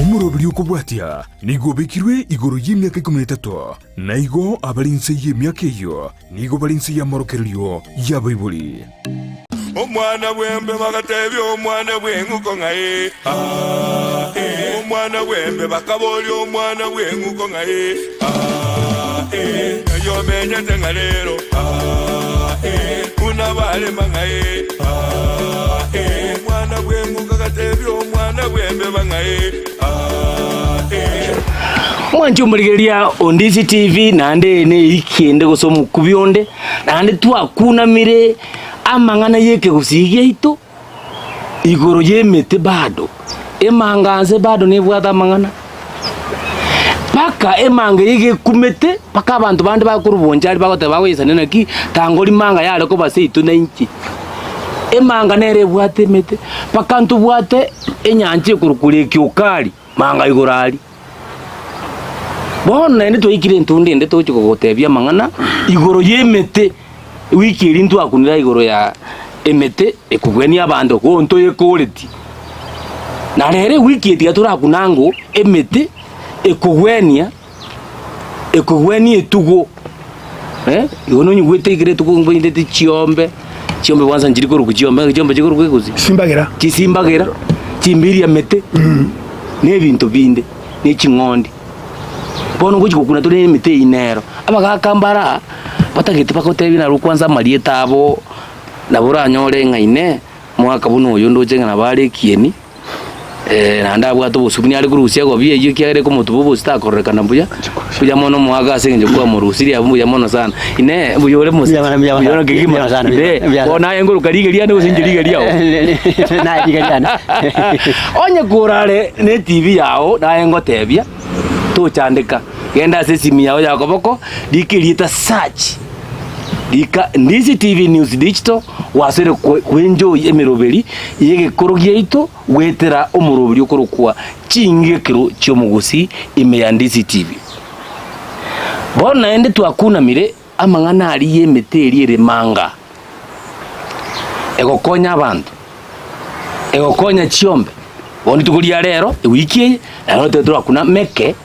Omurobiri okubwatia nigo bekirwe igoro y'imyaka 13 na igo abalinse y'emyaka eyo nigo balinse y'amorokeryo y'abaibuli. Omwana wembe bagatebya omwana bwenguko ngaye omwana wembe bakabolya omwana bwenguko ngaye yo menyete ngalero unabale mangaye omwana bwenguko gatebya omwana bwembe bangaye Mwancho murigeria Ondisi TV nande ne ikende gosomu kubionde nande twakuna mire amangana yeke gusigia ito igoro yemete bado emanganze bado nebwata amangana paka emange yeke kumete paka abantu bandi bakurubonjari bagote bawesana naki tangoli manga yale ko base ito na inchi emanga nere bwate mete paka ntu bwate enyanje kurukule kyokali manga igorali bona ene toikire ntunde ende tochiko gotebya mangana igoro yemete wiki rintu akunira igoro ya emete ekugweni abantu ko nto yekoleti na rere wiki etiga turakunango emete ekugweni etugo igono nyugwete igire tugo ngwinde ti chiombe kwanza njiriko rukuchiombe chikoro kwekuzi simbagera chimbiri ya mete nebintu binde ne chingondi bono gochiko kuna tole emete inero abagakambara batagete bakotebi na rukwanza marieta abo nabura nyore ngaine mwaka buno uyu ndojenga na bari kieni nanda bwato busubini ari kurusia go biye yikere ko mutubu bustakoreka nambuya kuja mono mwaka asenje kwa murusiri abu ya mono sana ine buyore musi buyore kigima sana bona enguru karigeria ne usinjirigeria na digariana onye kurare ne TV yao na engo tebia to chandika genda sesimi yao yakoboko dikirita search dika Ondisi TV News Digital wasere kwenjoy emiroberi yege korogia ito wetera omuroberi okorokwa chingekero chomugusi ime Ondisi TV bona ende twakuna mire amangana ali yemeteri ere manga egokonya abantu egokonya chiombe boni tukulia rero wiki ero tetrakuna meke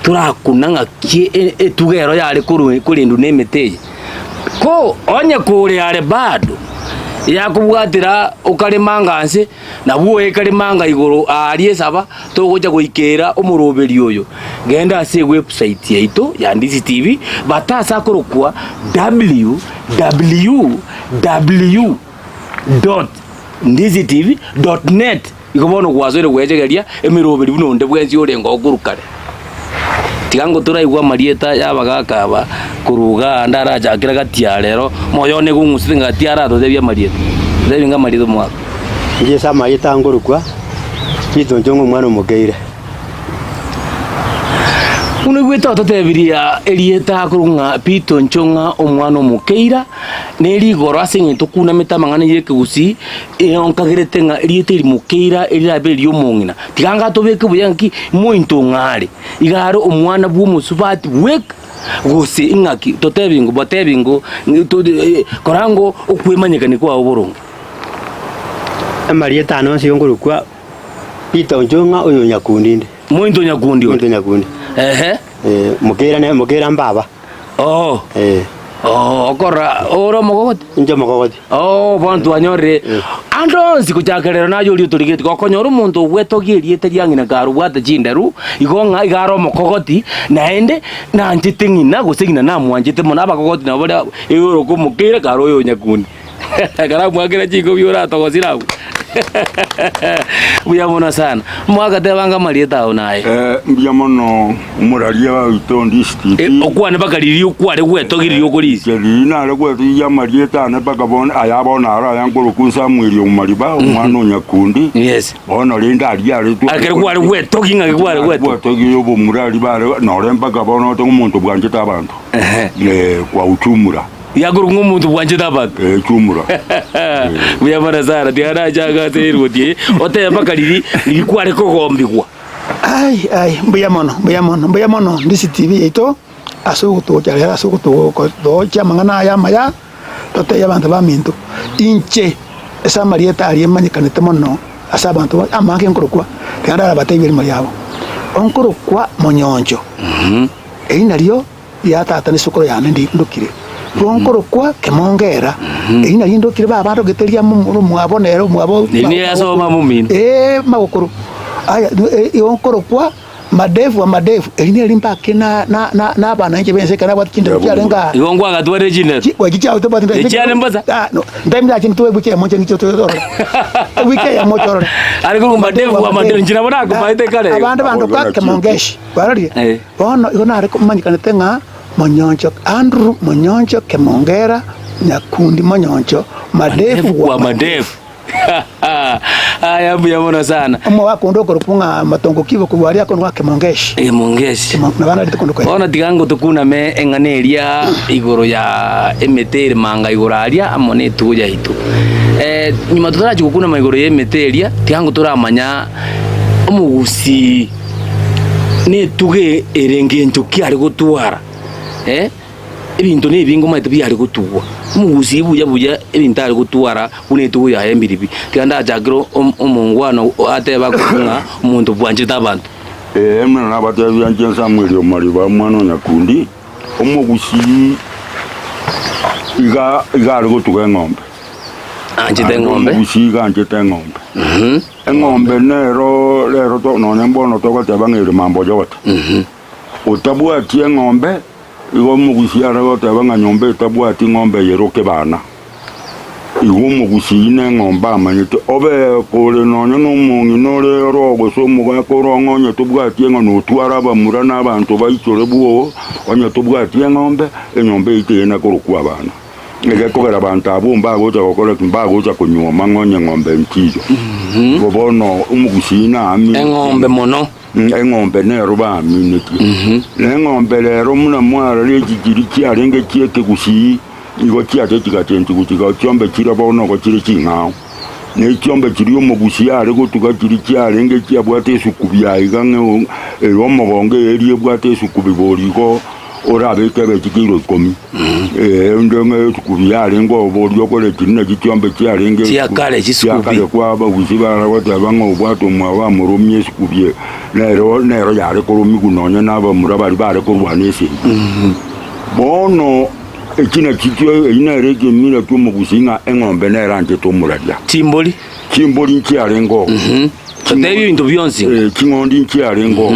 turakuna ngakie etugero yale kurindu nemeteye ko onye kure yale bado yakubwatira ukali manganse na buwe kali manga igoro aliye saba togoja goikera omuroberi oyo genda ase website yaito ya Ondisi TV batasa korokwa www.ondisitv.net ikobono gwazore gwejegeria emiroberi bunonde bwenzi orengo ogurukare tigango turaigwa marieta yabagakaba kuruga ndara jakira gatia rero moyone gumusinga tiara to debya marieta debinga marieta mwaka ngiye sa marieta ngorukwa kito njongo mwana mugeire unegweta totebiria elieta kurunga pito nchonga omwana mukeira neri goro asenye tukuna metamangana yeke gusi onkagirete nga elieta mukeira elirabeli omongina tiganga tobeke buyanki mointo ngare igaro omwana bwo musubati wek gusi ingaki totebingo botebingo korango okwemanyekane kwa oborongo amarieta no siyongorukwa pito nchonga oyo nyakundinde mointo nyakundi mukera mbaba okora oro mogoti nje mogoti bantu anyore andonzi kuchakerera nayo ri turigeti gokonyora umuntu gwetogiriete ryangina garu bwata jinderu igonga igaro mokogoti naende nanjite ngina gusingina namwanjite mona abakogoti nabo ero kumukira garo yo nyakundi gara mwagera chiko biora togozira Buyamona sana mwaka tebanga marieta onaye byamono umuralia wa Ondisi TV okwane bakaliri ukware gwetogiriri okolisi na le gweti ya marieta na bakabona ayabona ara yankuru kunsa mwiri umariba umwana nyakundi yes bona linda ali ari tu akere kware gwetoginga kware gwetogiyo bomurali bare noremba kabona to umuntu bwanje tabantu kwa uchumura yaguru ngumuntu bwanje tabantu chumura buyamara sana tiara jaga terwotie ote bakaliri likware kogombigwa ai mbuyamono Ondisi TV yaito asugutujarera asugutugo chamangana ya maya tote yabantu bamintu inche esa marieta ali emanyikanete mono asa abantu amake nkorokwa kandi abatebiri muri yabo onkoro kwa monyonjo einalio yatata ni sukuru yane ndokire onkoro kwa kemongera einalio ndokire baba ndogeteria mwabonero mwabo ni yasoma mumini magukuru aya onkoro kwa madevu eline limpa kina na bana nje bense kana batkinde kyarenga igongwa gatware jine kwa kicha utobata echane mbaza no ndamira chintu we buke monje ngicho to wike ya mochoro ariko madevu njina bona ko baite kale abantu kwa kemongeshi barari bono igona ariko manyikane tenga monyoncho Andrew monyoncho kemongera nyakundi monyoncho madevu aya mbona sana omo wako ndoko rupunga matongo kibo kubwari yako nwake mongeshi mongeshi na bana ndiko ndiko ona tigango tukuna me enganeria igoro ya emetere manga igoro aria amone tuja hitu nyuma tutaraje gukuna maigoro ya emeteria tigango turamanya omugusi ne tuge erenge ntoki ari gutwara ebintu ne bingo maite byari gutugwa mugusi buya ebintu ari gutwara unetu ya embiribi kanda jagro omungwano ateba kunga umuntu bwanje tabantu mna nabatebya nje Samuel omaliba mwana nyakundi omugusi iga ari gutuga ng'ombe anjite ng'ombe omugusi iga anjite ng'ombe eng'ombe lero to none mbono to goteba ng'iri mambo yote utabwatie ng'ombe igo mugusi aragoteba nga nyombe itabwati ng'ombe yeroke bana igo mugusi ine ng'ombe amanyite obe kore nonye n'omungi nore rogo so muga korongo onye tubwatie ngo notwara bamura n'abantu bayichore buo onye tubwatie ng'ombe enyombe itena korokwa bana ege kogera abantu abumba goja gokora kimba goja kunyoma ngonye ng'ombe ntijo gobono umugusi ina ami eng'ombe mono eng'ombe nero baminiki n'eng'ombe lero muna mwara legigiri kyarenge kyeke gusi igo kyate kigatenti gutiga kyombe kirabono go kiri kingao ne kyombe kiri omugusi ari gutuga kiri kyarenge kyabwate sukubya igange eromogonge eri bwate sukubiborigo orabe kebe kigiro komi ndenge sukubya ari ngo borio kole kinne kyombe kyarenge kyakale kisukubi kwa bagusi bara batabanga obwato mwa murumye sukubye nero yare kurumi gunonya naba murabari bare kurwanese bono ekina kityo ina rege mira tu mugusinga eng'ombe neranje to muradia chimboli nkiarengo tebi bintu byonsi kingondi nkiarengo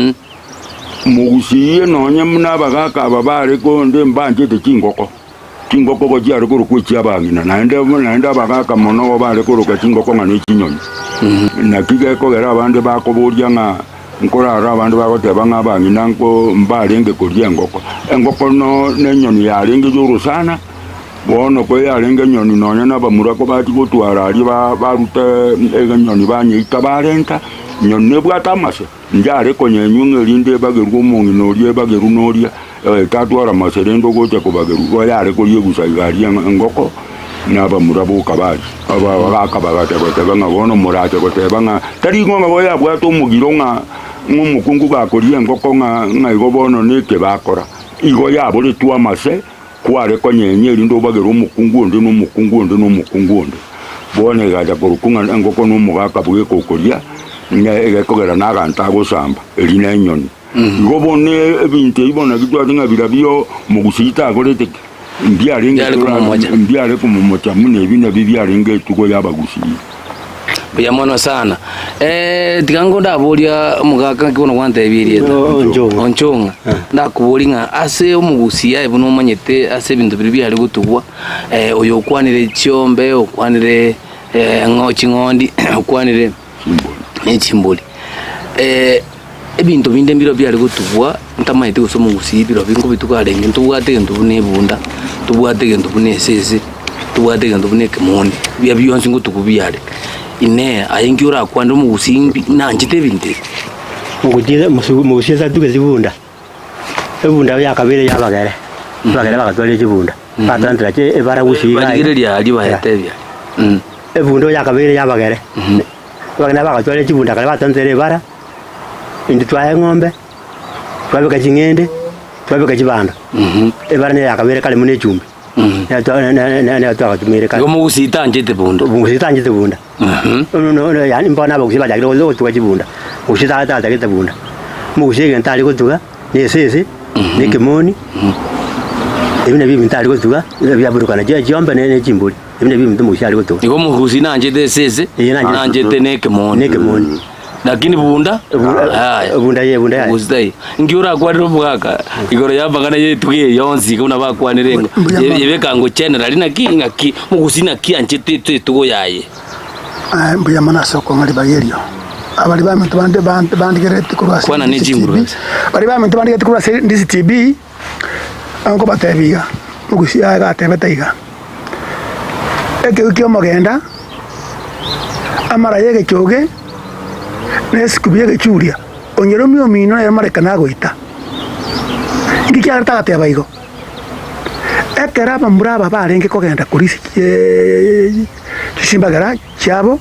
mugusiye nonya munabagaka babare ko nde mbanje te kingoko ko cyari ko rukuki abangina naende bagaka mono bare ko ruka kingoko ngani kinyonyi nakige ko gara abande bakoburya nga nkora abandi bagoteba ng'abangina ngo mbarenge kurya engoko no nenyoni yarenge juru sana bono ko yarenge nyoni nonya nabamura ko bati gutwara ari barute enyoni banyita barenta nyoni bwatamase njare ko nyenyunge linde bageru mungi norie bageru noria tatwara maserendo gocha ko bageru ko yare ko yegusa igari engoko nabamura bukabari aba akabagate bateba ngabono murate goteba nga tari ngonga boya bwato mugiro nga ngumukungu bakoriye ngoko nga igobono neke bakora igo yabo litwa mase kware ko nyenyeri ndo bagero umukungu ndi n'umukungu bone gaja korukunga ngoko n'umugaka bwe kokoria ege kogera naganta gusamba elina nyoni igobone ebinte ibona gitwa dinga birabyo mugusita gorete mbiare kumumocha mune bina bibyarenge tuko yabagusi byamono sana tikango ndabolia mugaka kikono kwanta ebirie onchonga ndakubolinga ase omugusia ebuno manyete ase bintu biri ali gutugwa oyo kwanire chiombe okwanire ngondi okwanire echimboli ebintu binde mbiro byali gutugwa ntamaite gusoma omugusia biro bingo bitukalenge ntubwate ntu nebunda tubwate ntu bunesese tubwate ntu bunekemondi bya byonsi ngutukubyale ine ayingiura kwanda omugusimbi nanjite binte mugusiza tuge zibunda ebunda yakabere yabagere bagatwara ekibunda batandira che ebara gusiga bagire lyali bahetebya ebunda yakabere yabagere bagana bagatwara ekibunda kale batandira ebara indi twaye ng'ombe twabeka chingende twabeka chibanda ebara ne yakabere kale mune chumbi ne twakatumire kale omugusi tanjite bunda no yani mbona abagusi bajagire ngo tuka chibunda usita ata gete bunda mugusi gentari gotuga ni sese ni kimoni ebina bibi ntari gotuga bya burukana je jombe ne chimburi ebina bibi mugusi ari gotuga iko mugusi nanje de sese nanje te ne kimoni lakini bunda bunda uzai ngiura kwadiro mugaka igoro yabangana yetuye yonzi kuna bakwanirenga yebeka ngo general naki mugusi naki anje te tugo yaye mbuya manaso ko ngari bayerio abali bamentu bandi gereti kurwa kwana ni jinguru bali bamentu bandi gereti kurwa ndisi TB anko batebiga mugusi aga tebetaiga eke magenda amara yege choge nesikubiye gechuria onyeromi omino ya marekana goita ngiki arta ate baigo ekera bamuraba barenge kogenda kurisi kisimbagara cyabo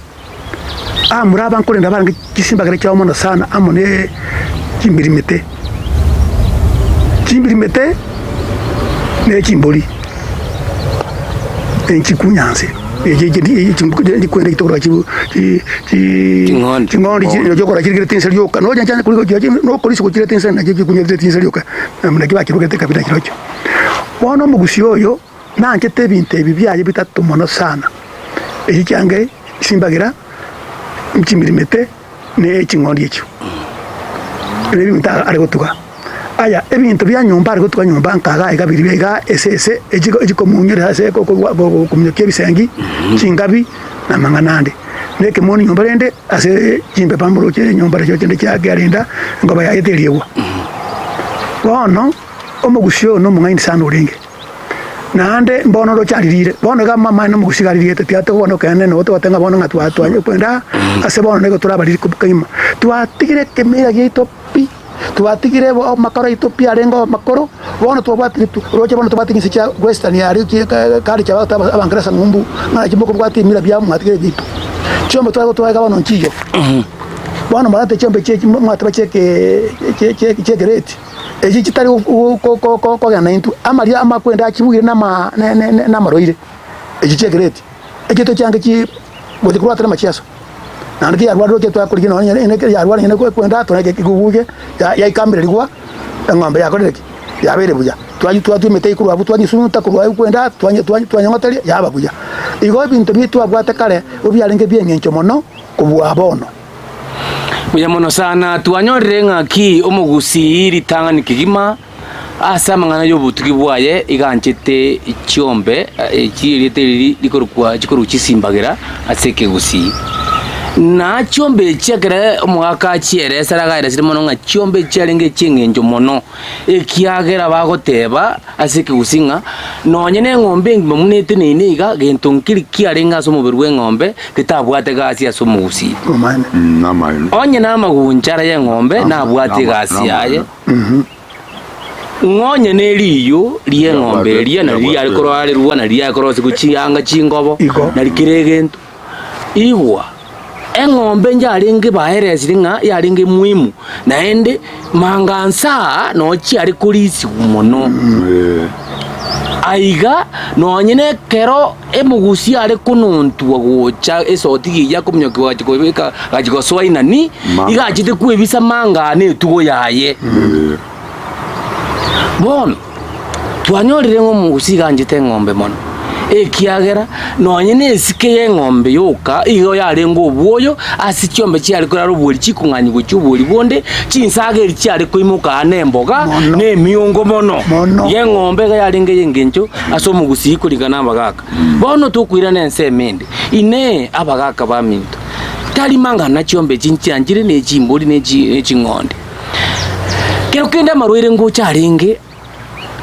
amuraba nkorenda barenge kisimbagara cyabo mono sana amone kimbirimete ne chimboli enchikunyanse eje kwenda kitoro ngondi jokora kirikire tinsa lyoka no janja kuliko jaji no polisi ko kirikire tinsa na jaji kunyere tinsa lyoka namna kiba kirukete kabila kirocho bono mugusi oyo nanje tebinte bibyaye bitatu mono sana eje cyange simbagira mchimirimete ne chingondi echo ebi mta ari gotuga aya ebintu bya nyumba ari gotuga nyumba nkaga igabiri bega ss ejiko munyere hase ko kumyoke bisengi chingabi na manganande neke moni nyumba rende ase jimbe pambulo che nyumba ryo chende cha garinda ngoba ya yeteriwa bono omugusyo no mungaini sana uringe nande mbono ro charirire bono ga mama no mugusigarire tete bono kane no to watenga bono ngatu atwanye kwenda ase bono nego turabari kukaima twatigire kemera gito pi twatigire makoro Ethiopia rengo makoro bono twabati roche bono twabati nsicha western yari kali cha abangresa ngumbu na chimoko bwati mira bya mwatigire gito chombe twaga bono nchiyo bono marate chombe chechi mwataba cheke grade eji chitari ko gana intu amaria amakwenda achibugire na maroire eji chegreti eji to change chi bodi kurata machiaso nandi ya rwado ke to akurigina wanya ene ke ya rwado ene kwenda to ke gubuge ya ikambre ligwa ngombe ya koreke ya bere buja twaju metei kurwa butwanyi sunta kurwa kwenda twanya ngoteli ya babuja igo bintu bitu abwate kare ubyarenge byengencho mono kubwa bono Muya mono sana tuanyorire ngaki omugusi ritanga nikigima asa mangana yo butuki bwaye iganchete ichombe chirite likorukwa chikoru chisimbagira aseke gusi na chombe chekere omwaka chiere saragaira sire mono nga chombe charenge chengenjo mono ekiagera bagoteba aseke gusinga nonyene ngombe ngimmunete neineiga gentonkiri kiarenga so mubiri w'engombe kitabwate gasi aso mugusi namane onye namagunchara ye ngombe nabwate gasi yaye ngonye neriyo liye ngombe liye na liye alikoro ali ruwa na liye akoro sikuchianga chingobo na likiregento igwa engombe njarenge baherezire nga yarenge muimu naende mangansa nochi ari kulisi muno aiga nonyene kero emugusi ari kununtua gocha esoti ya kumnyoki wachikobeka gachikoswaina ni igachite kwebisa manga ne tugo yaye bon twanyorire ngo mugusi ganjite ngombe mono ekiagera nonyene esike ye ngombe yoka iyo yarengo obwoyo asikyombe cyari koraro bwori chikunganyi gucyuburi bonde chinsage cyari kwimuka anemboga ne miyongo mono ye ngombe ga yarenge yengencho aso mugusi kurigana abagaka bono tukwira nense mende ine abagaka baminto tali manga na cyombe chincyanjire ne chimbori ne chingonde kero kenda marwire ngo cyarenge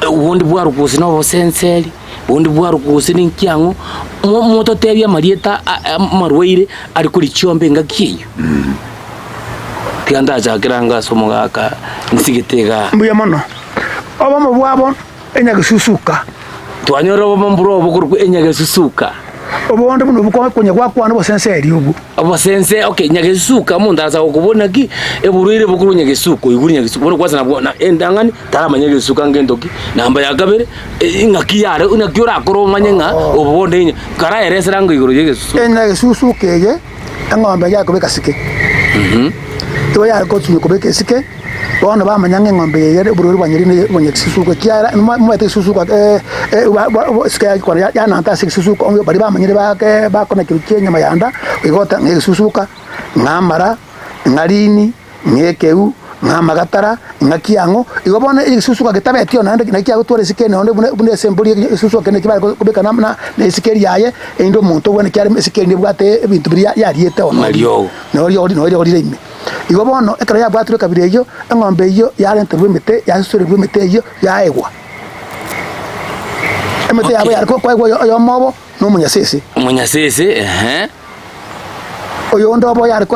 ubundi bwarukusi no bosenseri ubundi bwarukusi n'inkiango moto tebya marieta marwire ari kuri cyombe ngakiyo kanda zakiranga somogaka nsigitega mbuya mono oba mu bwabo enyagisusuka twanyoro oba mburo obukuru enyagisusuka obundi buno bukwa kunya kwakwana bosenseri ubu abasense okay nyagisuka mundaza okubona ki eburwire bukuru nyagisuko iguri nyagisuko boro kwaza nabwo endangani tarama nyagisuka ngendoki namba ya kabere ingakiyare unakyora akoronganye nga obonde kara ereserango iguru nyagisuko nyagisusuke ye engombe yakobeka sike iwe ya ko tumi kubeke sike bona ba manyanga ngombe yere bururi banyiri bonye sisuko kiara mwete sisuko sike kwa ya nanta sisuko onyo bari ba manyiri ba kona kirukenye mayanda igota ngisusuka ngamara ngarini ngekeu ngamagatara ngakiango igobona isusuka getabetio nande nakia gutware sikene onde bune sembuli isusuka kene kibara kubeka namna na sikeri yaye endo muntu wone kyari sikeri ni bwate ebintu biri yariete ono Mario no ime igobona ekara ya bwatire kabire yo engombe yo yarente bwemete yasure bwemete yo yaegwa emete yabo yariko kwa yo mobo no munyasese oyo ndobo yariko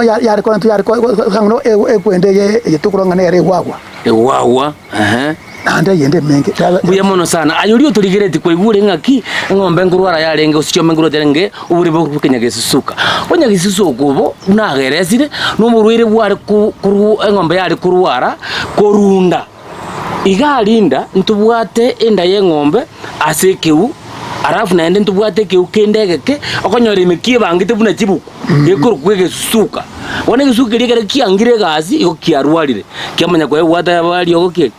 hangno ekwende yetukuronga nere wagwa ande yende menge buya mono sana ayuri oturigireti kwa igure ngaki ngombe ngurwara yarenge usichome nguro terenge uburi bo kenya gesusuka onya gesusuka ubo nageresire no murwire bware ku ngombe yari kurwara korunda igalinda ntubwate enda ye ngombe asekeu arafu naende ntubwate keu kendegeke okonyora imikie bangite buna chibuku ekuru kwege suka wone gisuka ligere kiangire gazi iko kiarwarire kiamanya kwa wata bali ogoke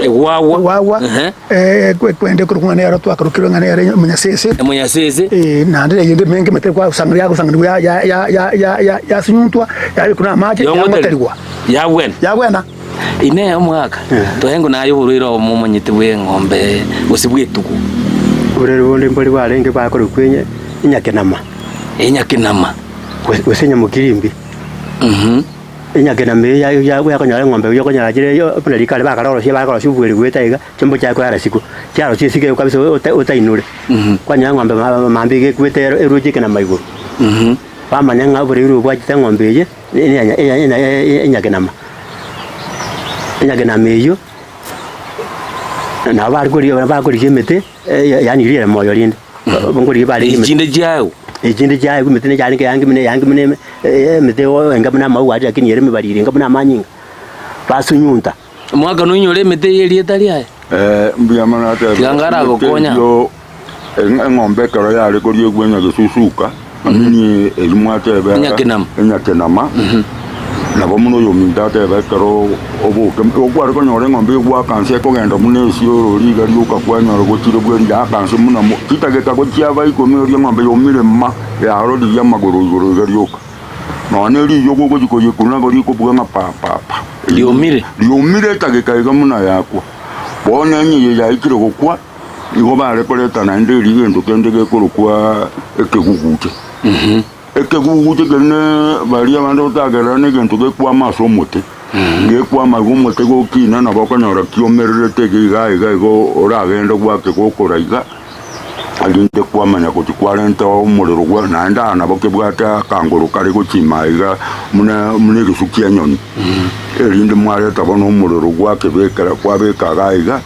wawa kwende kurungana yaro twakarukiro ngana yare munyasese nande yende menge mete kwa usangria ya sinyuntwa ya kuna maji ya moterwa yagwena ine omwaka tohengo nayo buriro omumonyete bwe ngombe usibwetuku urere bonde mbali barenge bakora kwenye inyakenama wesenya mukirimbi inyakenama ya konyara ngombe yo konyara jire yo puna likale bakaroro sie bakora shubwere gwetaiga chombo chako yara siku cyaro cisike kabisa utainure kwanya ngombe mambige gwetero eruje kana maiguru bamanya ngabure uru bwajita ngombe ye inyakenama yo na bagori jemete yani rire moyo rinde bongori bali ejinde jayo kumete yangi mine mete enga mna mau aje akini yere mibali ringa mna manyinga basunyunta mwaka no nyore mete yeri etalia mbia mana ate yangara gokonya yo ngombe karo yale kori gwenya gesusuka amini elimwate be enyakenama na bomuno yo mindate be karo obuke ogware ko nyore ngombe gwa kanse ko genda munesi yo riga ryuka kwa nyoro gotire bweri ya kanse muna kitage ka gotia ba iko mero ngombe yo mire ma ya rodi ya magoro ga ryuka no aneri yo go jiko yikuna go riko bwa pa yo mire tage ka ga muna yako bona nyi ya ikiro gokwa igo bare koleta na nderi ngendo kendege ko kwa ekegugute ekegugute kene bari abandi utagera ne gento ke kwa maso mote nge kwa magumote go kina na bakonyora kiomerere tege iga go ora agenda kwa ke go koraiga aginde kwa manya ko tikwalenta umuriro gwa nanda na boke bwata kangoro kare go chimaiga mune gisukia nyoni erinde mware tabono umuriro gwa ke bekara kwa bekagaiga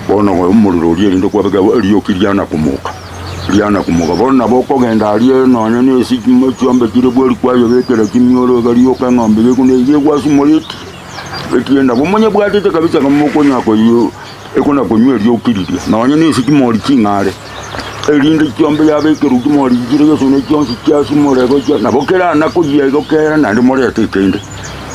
bono umuriro rinde kwa bega riyo kiriana kumuka bona boko genda aliye none ne sikimo cyombe kire bweri kwayo bekera kimyoro gariyo kangombe kune ye gwasumoliti bekienda bomonye bwatete kabisa kamoko nyako yo ekona konywe ryo kirire none ne sikimo likingare erinde cyombe yabekera ukimori kire gesone cyonsi cyasumore go na bokera nakugiye go kera nandi morete kende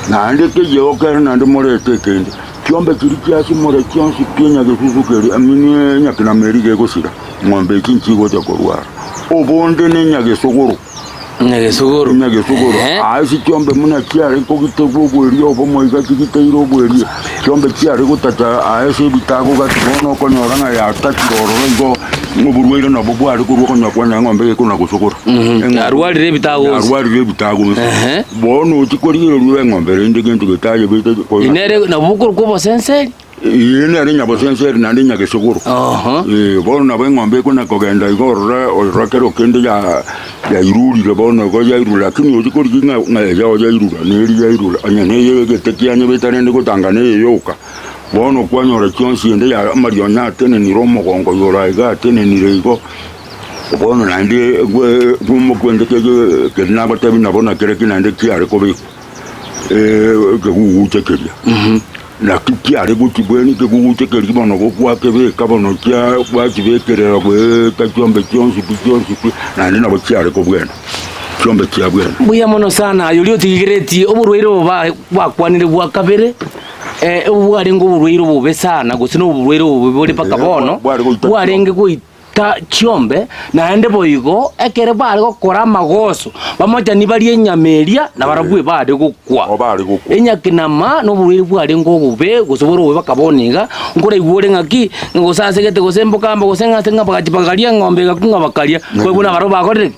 nandi keje go kera nandi morete kende cyombe kiri cyasumore cyonsi kenya gesuzukeri amini nyakina merige gosira ngombe kinchigo cha korwara obonde ne nyagesogoro asi cyombe muna cyari ko gitego bweriyo bomoiga kigiteiro bweriyo cyombe cyari gutata asi bitago gatibono ko nyoranga ya takiroro ngo muburwire no bobwari kuruko nyakwana ngombe ko nagusogoro arwarire bitago bono chikoriro ruwe ngombe rinde gento gitaye bite ko inere na bukuru ko sensei yene ari nyabo senseri nandi nyagesogoro bona ngombe kuna kogenda igorra orakero kende ya iruri le bona go ya irura kini ojikori kinga ya irura neri ya irura anyane yege tekianye betane ndiko tangane yoka bona kwanyora kyonsi ende ya marionya tene ni romo gongo yora iga tene ni rego bona nandi gwe gumo kwende ke na batebi na bona kere kinande kiare ko be ke guutekeria na kiare go tibweni ke guutekeri bono go kwa kebe ka bono kya kwa kibekerera gwe ka kyombe kyonsi na ndi na bo kiare ko bwena chiombe chiabwe buya mono sana yuri otigireti oburwaire bwakwanire bwa kabere bwari ngo oburwaire bube sana gusa no oburwaire bube paka bono bwarenge ta chiombe na ende boigo ekere bari gukora amagoso bamoja ni bari enyameria na barabwe bari gukwa enyakinama no buriri bwari ngo bube gusoboro we bakaboniga ngore igure ngaki ngosase gete gosemboka kamba gosenga tenga bakachipagalia ngombe gakunga bakalia kwebuna baro bakore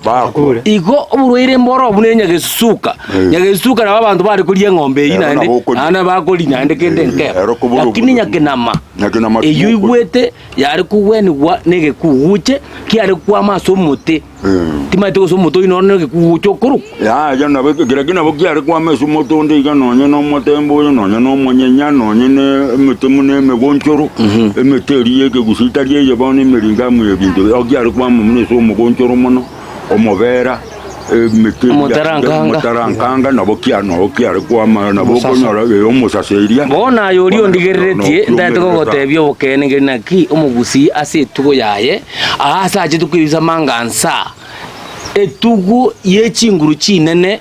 igo oburwire mboro bunenya gesuka nyagesuka na babantu bari kulia ngombe ina ende ana bakoli na ende kende nke lakini nyakinama eyo igwete yari kuwenigwa nege kuuche kiari kwa maso muti timate go somoto ino nege kuucho kuru ya na begira bo kiari kwa maso moto ndiga nonye no motembo nonye no monyenya nonye ne mutemune megonchoro emeteri yeke gusitarie yebone meringa mu ebintu ogiari kwa mumune so mugonchoro mono omovera mutarankanga nabo kiari kwa nabo konyora omusaseria bona yori ondigereretie ndate go gotebyo bokene ngena ki omugusi ase tugo yaye asa aje tukiriza mangansa etugu yechinguru chinene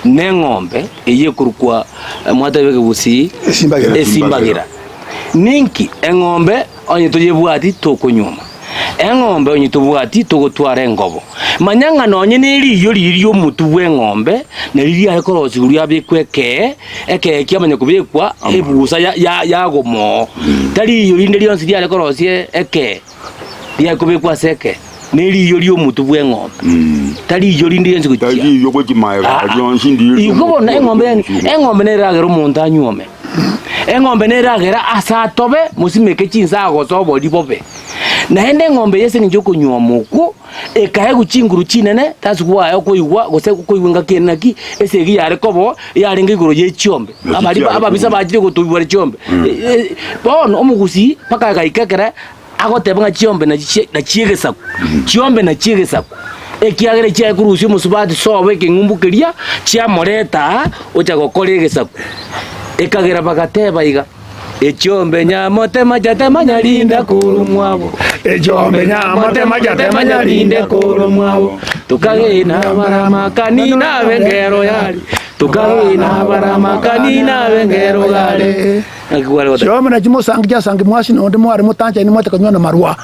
nengombe eye kurukwa mwatabeke busi esimbagira ninki engombe onye toyebwati tokonyuma engombe onye tobwati togotwara engobo manyanga nonye neri yori iri omutu w'engombe neriri arikorosi guri abikweke eke kiamanya kubikwa ebusa ya gomo tari yori nderi onsi ya arikorosi eke ya kubikwa seke neri yori omutu w'engombe tari yori nderi onsi gutia tari yogo kimaira yonsi ndiri igo na engombe neragero omuntu anyuome engombe neragera asatobe musimeke chinsa gosobo libobe na ende ngombe yese nje kunywa muku ekaye guchinguru chinene tasukwa yo kuigwa gose kuigwa kenaki ese gi yare kobo yare ngiguru ye chiombe ababisa bajire gutubwa chiombe bono omugusi paka gaikekera agotebanga chiombe na chiegesaku chiombe na chiegesaku ekiagere chia kurusi musubati sobe kingumbukiria chia moreta ocha gokore gesaku ekagera bagateba iga echombe nyamote majate manyalinda kurumwabo echombe nyamote majate manyalinde kurumwabo tukagina baramakani bengero yali tukagina baramakani bengero yali chombe na chimosangi chasangi mwasi nonde mwari mutancha ni mwate kanyona marwa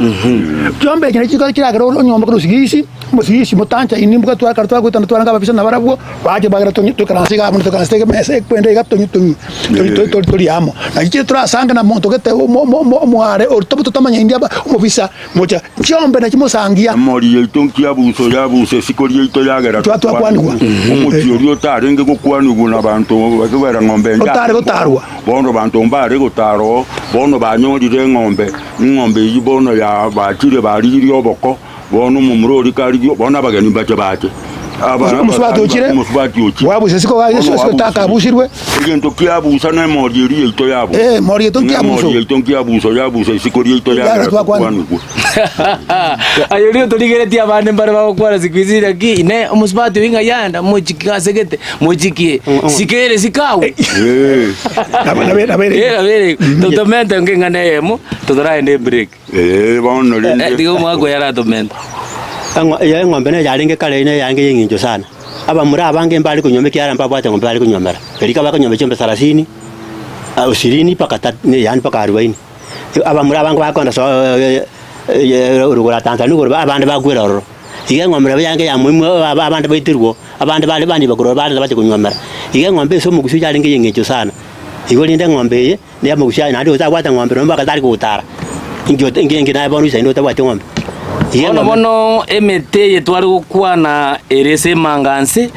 chombe kine chiko kiragero onyomba kurusigisi musisi mutancha ini mbuka twara kartwa kwita twara ngaba bisa nabarabwo baje bagara tonyi tukaransiga mu tukaransiga mese kwende gap tonyi tori amo na chicho turasanga na monto kete mware ortobu tutamanya india umubisa moja chombe na chimosangia mori yetonki abuso yabuse sikori yito yagera twatwa kwanigwa umutyo tarenge gukwanigwa nabantu bakubera ngombe otare gotarwa bono bantu mbare gotaro bono banyorire ngombe yibono ya bakire bariri oboko bono mumurori kari bono abagani bache musubati ukire wabuse siko waje taka bushirwe igento kiabusa na mori yito yabo mori yetonki abuso yabuse sikori yito yagera kwanigwa ayori toligeretia bande mbare bakwara sikwizira ki ine omusubati winga yanda mojikasegete mojikie sikere sikawe nabere totomenta ngengane yemo totoraende break bono lende digo mwago yara tomenta ngombe ne yaringe kale ine yange yinginjo sana aba muri abange mbali kunyome kyara mbabwate ngombe bali kunyomera erika bakanyombe chombe 30 au 20 paka ne yani paka 40 aba muri abange bakonda so urugora Tanzania urugora abande bagwira roro ige ngombe yange ya mwimu abande baitirwo abande bali bani bagoro bali bate kunyomera ige ngombe so mugusu yaringe yinginjo sana igo linde ngombe ye ne mugusu na ndio zabwata ngombe no mbaka tari kutara ingi na bonu isa ndio tabwate ngombe bono emete yetwari gukwana erese manganse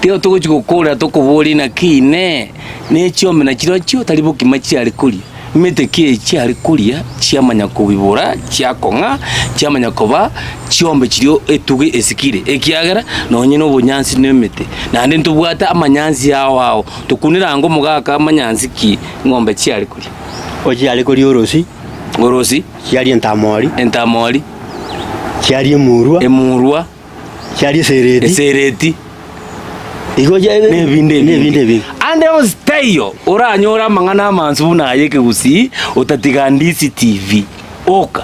tio tuguchikukura tukuburi na kine ne chiombe na chiro chio talibo kimachi ari kuri mete kie chiari kuria chiamanya kubibura chiakonga chiamanya koba chiombe chirio etuge esikire ekiagera nonye no bunyansi nemete na ndi ntubwata amanyansi yawo tukunira ngo mugaka amanyansi ki ngombe chiari kuri ochi ari kuri orosi chiari entamori chiari emurwa chiari sereti igo ne binde ande osteyo oranyora mangana manzu na yeke gusi utatigandisi TV oka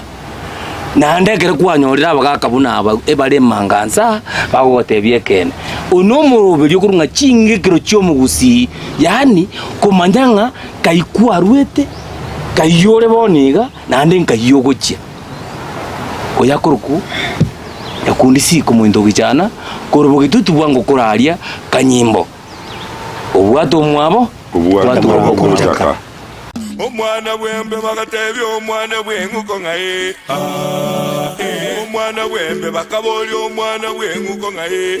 na ndekere kwanyorira abagaka buna aba ebale manganza bagotebye kene ono muroberi kurunga chingikiro cyo mugusi yani kumanyanga kaikwarwete kayore boniga nande nkayogocha oyakuruku yakundi siko mwindo gijana korobo gitutu bwango kuraria kanyimbo obwato mwabo obwato kumutaka omwana bwembe bagatebye omwana bwenguko ngaye omwana bwembe bakaboli omwana bwenguko ngaye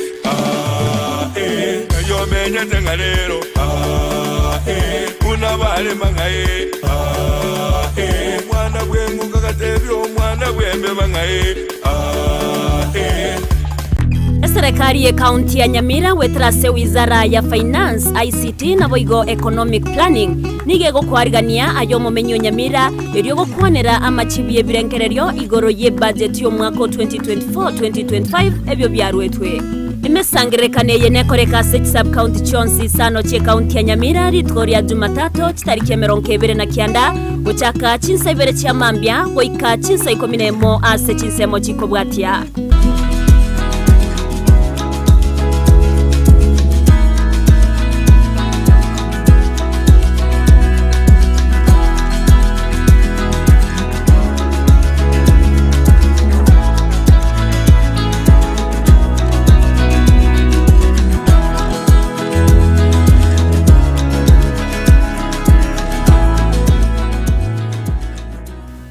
yo menyete ngalero unabale mangaye omwana bwenguko gatebye omwana bwembe bangaye Serikali ya kaunti ya Nyamira wetrase wizara ya finance ICT na boigo economic planning nigego kwarigania ayo momenyo Nyamira eryogo kuonera amachibiye birengereryo igoro ye budget yo mwaka 2024-2025 ebyo byarwetwe imesangirekane yenekoreka sech sub county chonsi sano che kaunti ya Nyamira ritgoria Jumatatu chitariki 29 gochaka chinsa ibere cha mambya goika chinsa 11 ase chinsemo chikobwatia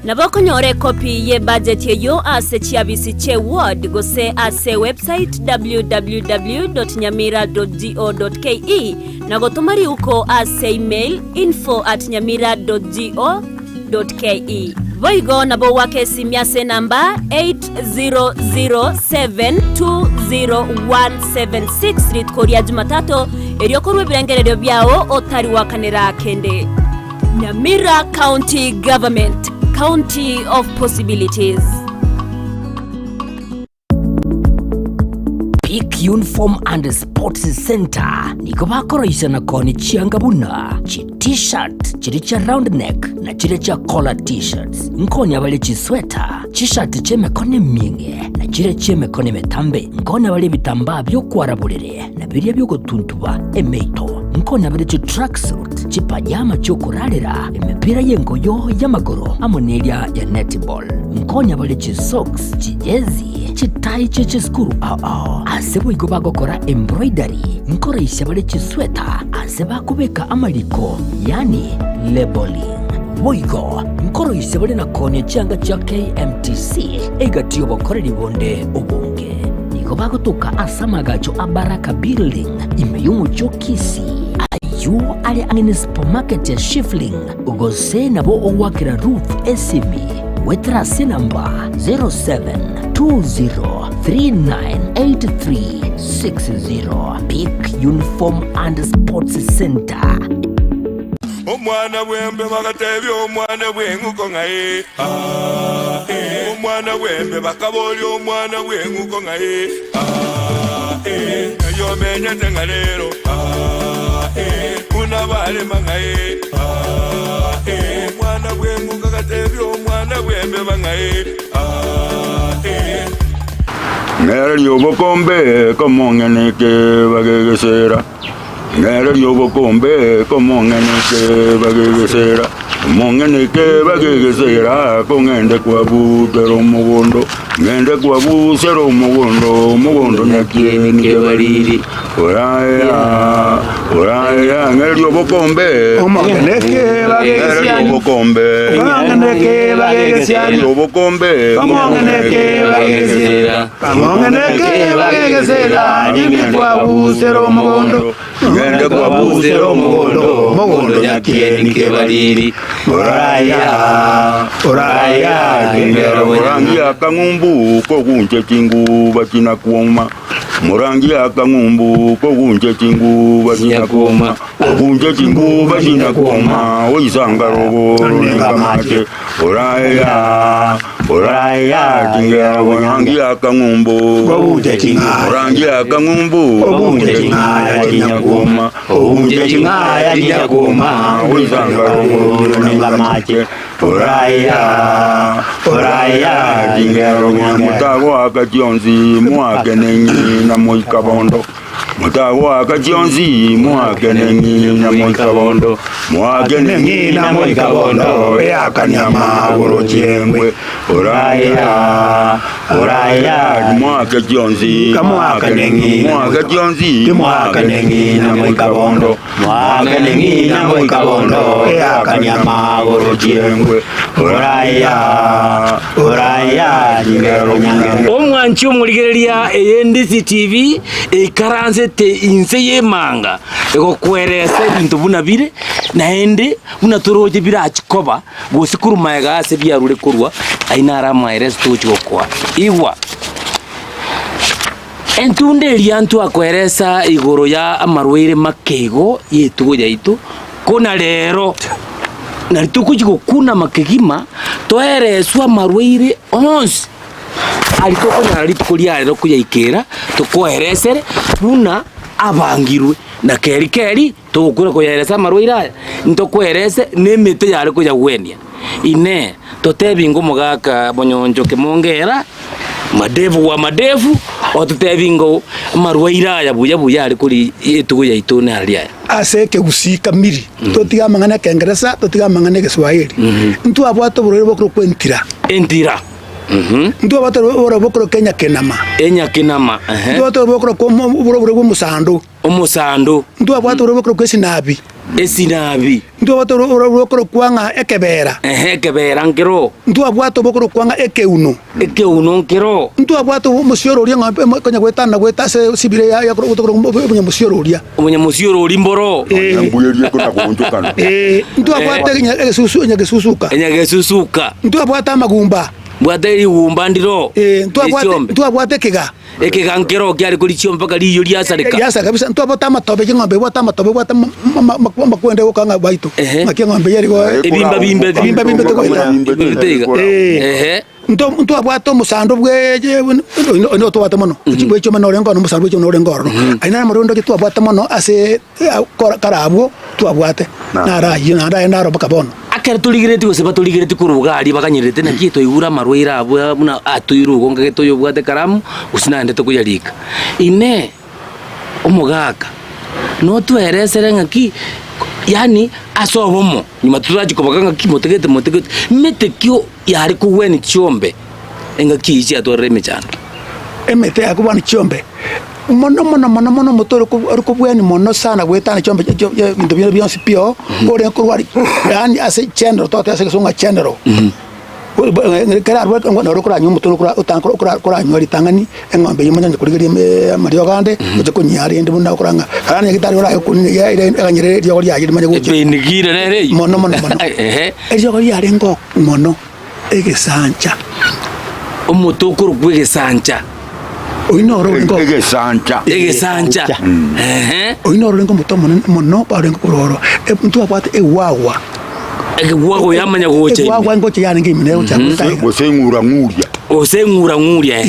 Naboko nyore kopi ye budget yeyo ase chiabisi che ward gose ase website www.nyamira.go.ke na gotomari uko ase email info@nyamira.go.ke Voigo nabo wake simyase namba 8007201176 ritkoria Jumatatu eryokorwe birengerero byao otari wakanera kende Nyamira County Government, County of Possibilities. Peak Uniform and Sports Center niko bakoroisha na koni chiangabuna chi t-shirt chiri cha round neck na chiri cha collar t-shirts nkoni abale chi sweater t-shirt cheme kone minge na chiri cheme kone metambe nkoni abale bitamba byo kwarabulire na biriya byo gutuntuba emeito nkoni abale chi tracksuit chi pajama cyo kurarira emipira yengoyo y'amagoro amonelia ya netball nkoni abale chi socks chi jezi chitai cheche skuru asebo iko bagokora embroidery nkoresha bale chisweta aseba kubeka amaliko yani labeling boigo nkoroisha bale na konye changa cha KMTC egatiyo bokoreri bonde obonge niko bagotoka asamagacho abaraka building imeyungu chokisi ayu ali angine supermarket ya Shifling ugose nabo owakira Ruth Esimi wetrasi namba 0720398360 Peak Uniform and Sports Center. omwana bwembe bagatebye omwana bwenguko ngaye omwana bwembe bakaboli omwana bwenguko ngaye yo menyete ngalero unabale mangaye omwana bwenguko gatebye omwana bwembe bangaye Nere lyobokombe komongeneke bagegesera Nere lyobokombe komongeneke bagegesera Mongeneke bagegesera kongende kwa butero mugondo ngende kwa busero mugondo nyakienike bariri oraya nere lyobokombe Omongeneke bagegesera lyobokombe Omongeneke bagegesera lyobokombe Omongeneke bagegesera Omongeneke bagegesera ngende kwa busero mugondo ngende kwa busero mugondo nyakienike bariri oraya ngero murangi akangumbu ko kunche chingu bakina kuoma murangi akangumbu ko kunche chingu bakina kuoma kunche chingu bakina kuoma oisanga rogo ngamache Oraya oraya tinga wangi akangumbu Obunje chingaya orangi akangumbu Obunje chingaya tinyagoma Obunje chingaya tinyagoma Uzanga nguru ningamache Oraya oraya tinga wangi mutago akajonzi mwake nenyi na moikabondo mutago akajonzi mwake nenyi na moikabondo mwake nenyi na moikabondo yakanyama urochengwe oraya oraya mwake jonzi mwake nenyi mwake jonzi mwake nenyi na moikabondo mwake nenyi na moikabondo yakanyama urochengwe oraya oraya tinga wangi omwanchi omurigereria eyendisi tv ikaranzete inse yemanga egokweresa ebintu buna bire naende buna toroje birachikoba gosikuru maega ase biarure kurwa ainara maeresi tuchigokwa igwa entunde eriantu akweresa igoro ya amarwaire makego yetugo yaitu kona rero na tukujigokuna makegima toereswa amarwaire onse alitokonyara litukuria rero kuyaikera tukweresere buna abangirwe na keri tukura kuyeresa amarwaire aya ntokwerese nemete yari kuyagwenia ine totebingo mugaka bonyonjo kemongera madevu wa madevu otutebingo amarwaire aya buya ari kuri etugo yaitone ari aya ase kegusika miri totiga mangana kengeresa totiga mangana Kiswahili ntu abwato burere bokro kwentira entira ntu abwato bokro Kenya kenama enya kinama ntu abwato bokro komo burobure bw'umusando omusando ntu abwato bokro kwesinabi esinabi ntu abwato bokro kwanga ekebera ekebera nkero ntu abwato bokro kwanga ekeuno nkero ntu abwato musiororia ng'ombe konya gwetana gwetase sibire ya kutokoro musiororia omunyamusiorori mboro mbuyerie kuna gonjokana ntu abwate enyagesusuka ntu abwate amagumba bwate igumba ndiro ntu abwate kiga ekiga nkero kiari kuri chiomba kali yuri asarika yasa kabisa ntu abwate amatobe ng'ombe bwate amatobe bwate makwende gukanga baitu makia ng'ombe yari go bimba ntu abwate omusando bweje no tubate mono chibwe choma no rengo no musando choma no rengo aina marondo kitu abwate mono ase karabo tu abwate na roba bono akere tuligireti gose batuligireti kurugari bakanyirete na kito igura marwaira abo muna atuirugo ngageto yobwate karamu usinande to kuyarika ine omugaka no tweresere ngaki yani asobomo nyuma turaji kobaganga kimotegete metekyo yari kuweni chiombe engaki ichi atwareme cyane emete akubana chiombe mono motoro ko bweni mono sana gwetana chombe bintu bino byonse pio ore ko wari yani ase chendro to ase songa chendro kera rwa ngona ro kura nyumu to kura utankora kura nyori tangani engombe yimanya kurigeria mario gande je kunyari ndi bunda kuranga kana gitari ora kunini ya ire nganyire ryo ri agiri manya guje benigire nere mono ryo ri ari ngo mono egesancha omutokoro gwegesancha oinoro ngo egesancha oinoro ngo mutomo mono pa ngo kuroro mtu apate ewawa yamanya goche ewawa ngo cyane ngimene ucyangutaye osengura nguria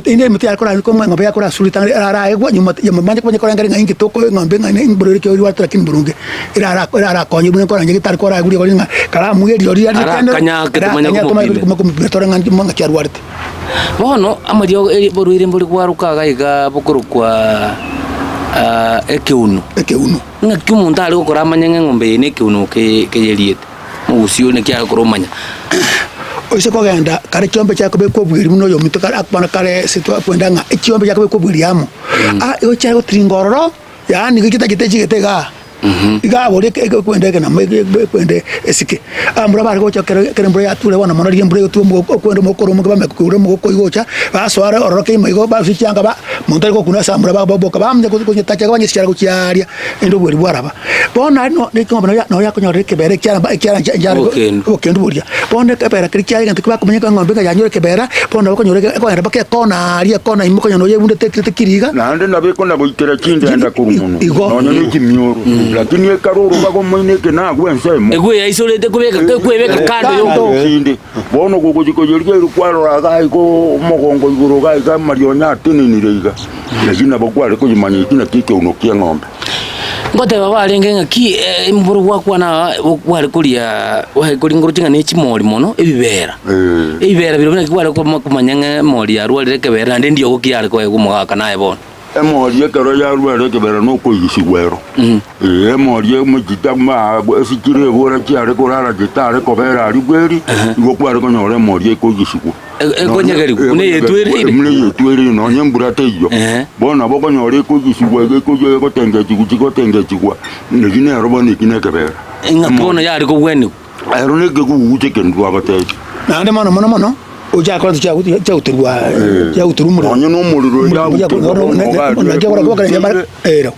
ine meti akora ko ngombe yakora sulita ara egwa nyuma yamanje ko nyakora ngari ngi toko ngombe ngane imburure kyo riwa trakini burunge ara konye bune kora ngi tar kora guri kora kala muge ri tendo kanya ketumanya ko betora ngandi manga kyarwarte bono amadio boruire mburi kwarukaga iga bukuru kwa ekeuno ngaki umuntu ari gukora amanya ngombe ine ekeuno ke yeriete musio ne kya koromanya oise ko genda kare chombe chako be ko bwiri muno yo mito kare akwana kare sitwa kwendanga chombe chako be ko bwiri amo yo chako tringororo yani gikita gitega iga bore ke kwende ke na kwende esike amura bari go chakere mbure atule wana mono ri mbure tu mo kwende mo koro mo ba mekure mo ko igocha ba swara oro ke mo ba fichanga ba montar ko kuna samura ba boka ba mje ko tacha ba nyishara ko chiaria endo bwiri bwaraba bona no ni ko no ya ko nyore ke bere chiara ba chiara njaro ko kendo buria bona ke bere ke chiara ngantu ba ko nyeka ngombe ga nyore ke bere bona ko nyore ko era ba ke kona ari kona imo ko nyore bunde te kiriga na ande na be ko na bo itera chinde anda ko muno no nyo ni kimioro lakini ekaruru bako mwineke na gwensemo egwe isolate kubeka kando yo sindi bono gukujiko yerike rukwaro gai ko mogongo iguru gai ka marionya tinini reiga lakini abokware kujimanya kina kike unokia ng'ombe ngote babarenge ngaki imburu gwakwa na wari kuria ngorotinga ne chimori mono ebibera birobona kware kumanya mori ya rwale kebera ndi ndio gukiare ko egumugaka nae bona emori ekero ya rwale kebera no kuyisigwero emori mujita ma esikire bora kiare korara gitare kobera ari gweri ngo kware ko nyore emori kuyisigwa ekonyegeri kune yetwere no nyembura teyo bona boko nyore kuyisigwa ko tenge chigwa ngine roboni kinekebera ingapona yari ko bweni ayro ke kuuje kendwa bate nande mono uja kwa cha uturwa cha uturumuro onyo no muriro ya era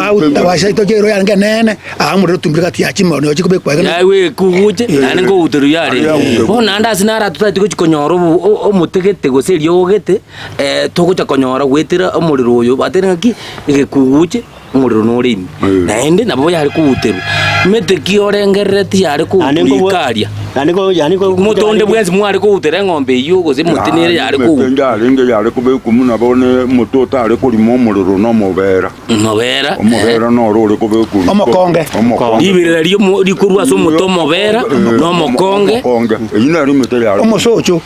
au tawasha itoje ro yange nene amuriro tumbika ti achimo no chikobe kwa yawe kuguje nani ngo uturu yari bona anda sinara tutati konyoro omutegete goserio ogete togucha konyoro gwetira omuriro uyu batera ki igekuguje umuriro norimi naende nabo yari kuuteru mete kiorengereti yari kuikaria Yaniko mutonde bwenzi mwari kuutera ng'ombe iyo goze mutinere yari ku nge yari kube kumuna bone mutota ari kulimo umuriro no mubera no ruri kube ku omokonge ibirera ryo rikurwa so muto mubera no mokonge ina ari mete yari omosocho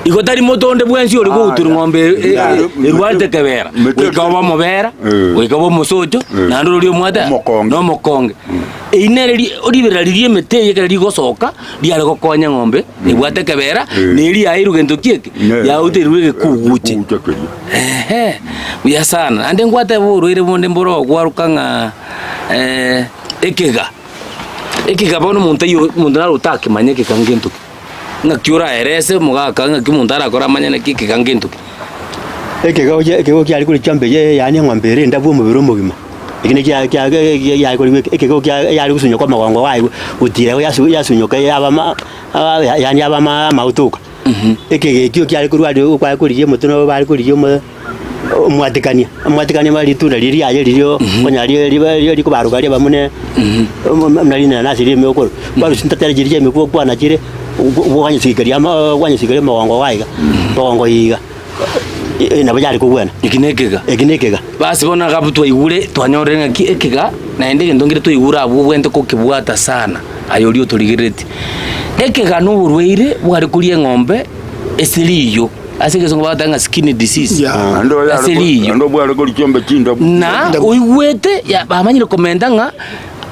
igotari mutonde bwenzi uri kuutura ng'ombe irwate kebera wikaba mubera wikaba musocho nando ryo mwata no mokonge inere oribera ririe meteye kare rigosoka riare gokonya ng'ombe ibwate kebera neri airu gento kieke ya uterwe kuguche uya sana ande ngwate burwire bonde mboro gwarukanga ekega bono muntu narutake manyeke kangento ngakiura erese mugaka ngakimuntu arakora manyane kike kangento ekego kyari kuri chambe ye yani ng'ombe rinda bwo mubiro mugima ikine kya kuri ekego yari gusunya kwa magongo wayo utira yasunyoka yani abama mautuka ekego kyari kuri wadi kwa kuri mutuno bari kuri mwatikania bali tunda liri aje liryo konyari liri kubaruka lya bamune mnalina nasiri meko bali sintatera jiri meko kwa na jire wanyisigaria magongo waiga magongo yiga na bajari kubwana ikinekega basi bona gabuto igure twanyorenga ki ekega na endege ndongire to igura abo bwente ko kibwata sana ayo lyo toligireti ekega no urweire bwari kurie ng'ombe esiliyo asike songo batanga skin disease ando bwari kuri chombe chinda na uigwete ya bamanyire komendanga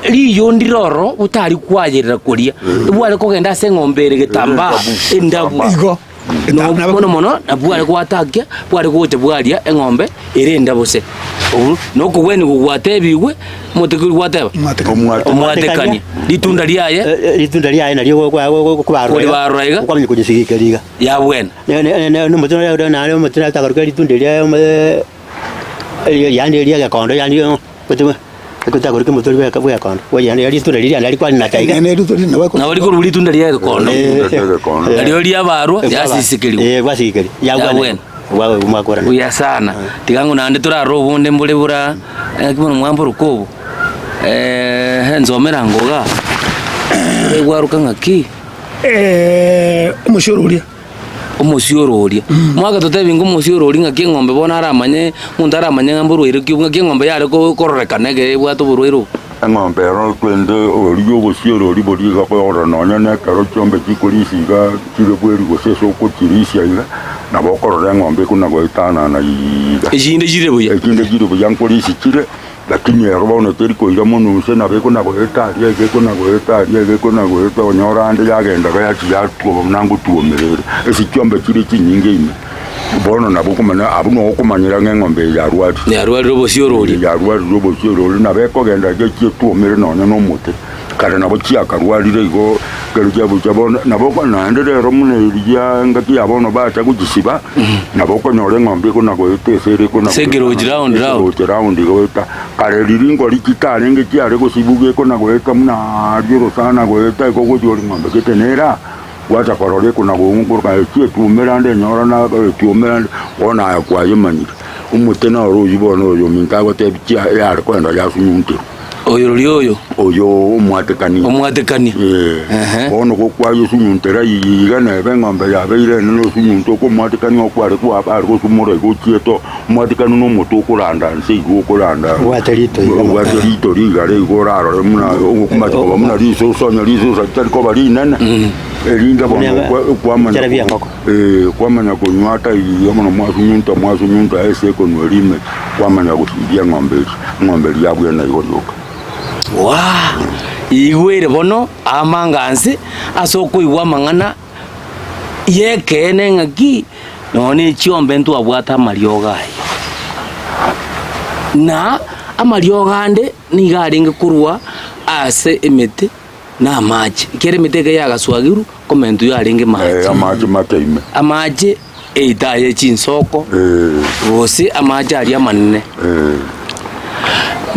liyo ndiroro utari kwagirira kuria bwari kogenda se ng'ombe gitamba endabu igo mono na bwari kwatakia bwari gote bwaria eng'ombe irenda bose no kugweni kugwate bigwe mutekuri gwateba omwatekani litunda liaye na liyo kubarwa kwa kujisigika liga ya bwena no mutino ya na mutino takaruka litunda liaye yani liaga kondo yani kutima kutakuruka mutino ya kabwa kondo yani litunda liaye alikuwa ninataiga na walikuru litunda liaye kondo aliyo liabarwa yasisikiri wasikiri ya bwena wawe umakora uya sana tigangu nande turaro bunde mbule bura kibono mwambo rukobo nzomera ngoga egwaruka ngaki umusiororia mwaka tutebinga umusiororia ngaki ng'ombe bona aramanye muntu aramanye ngamburu iriki ngaki ng'ombe yare kororekanege bwato burwiro ng'ombe ro kwende oriyo gosiorori boriga ko nonya ne karo chombe chikurisiga kire bweri goseso ko kirisia iga na bokorora ng'ombe kuna goitana na iga ejinde jire buya nkurisi kire lakini robono teri ko iga monu se na beko na goetaria geko na goeta onyora ande yagenda ga ya tuo nangu tuo merere esi chombe kire chinyinge ime bono na bukumana abuno okumanyira ng'ombe ya rwari robo siorori na beko genda ge tuo mere nonya no mute kare nabo chiakarwarire igo garuja buchabona nabo na ndere romune ria ngati yabono bacha kujisiba nabo konyore ng'ombe kuna goetesere kuna segero round goeta kare riringo likitare nge chiare kusibuge kuna goeta mna riro sana goeta iko gojori ng'ombe ketenera wata korore kuna gongo ka chie tumerande nyora na tumerande ona kwa yimanyira umutena oro yibona oyo minkago tebikia yari kwenda yasunyunte oyo lyoyo oyo umwatekani ono kokwa yusunyuntera yigana bengombe yabeire no sunyunto ko mwatekani okware kwa ari ko sumura go chieto mwatekani no moto kulanda nsi go kulanda waterito rigare go raro muna okumatiko muna riso sonya riso satari ko bari nana eringa bono kwamanya kunywata yomono mwasunyunta ese ko nwerime kwamanya kusidia ngombe yabwe na yoyoka igwire bono amangansi asokuigwa mang'ana yekene ng'aki none chiombe ntu abwata amarioga ayo na amarioga ande niga aringe kurwa ase emete na amache kere emete ke yagaswagiru komentu yaringe amache mateime amache eitaye chinsoko gose amache ari amanene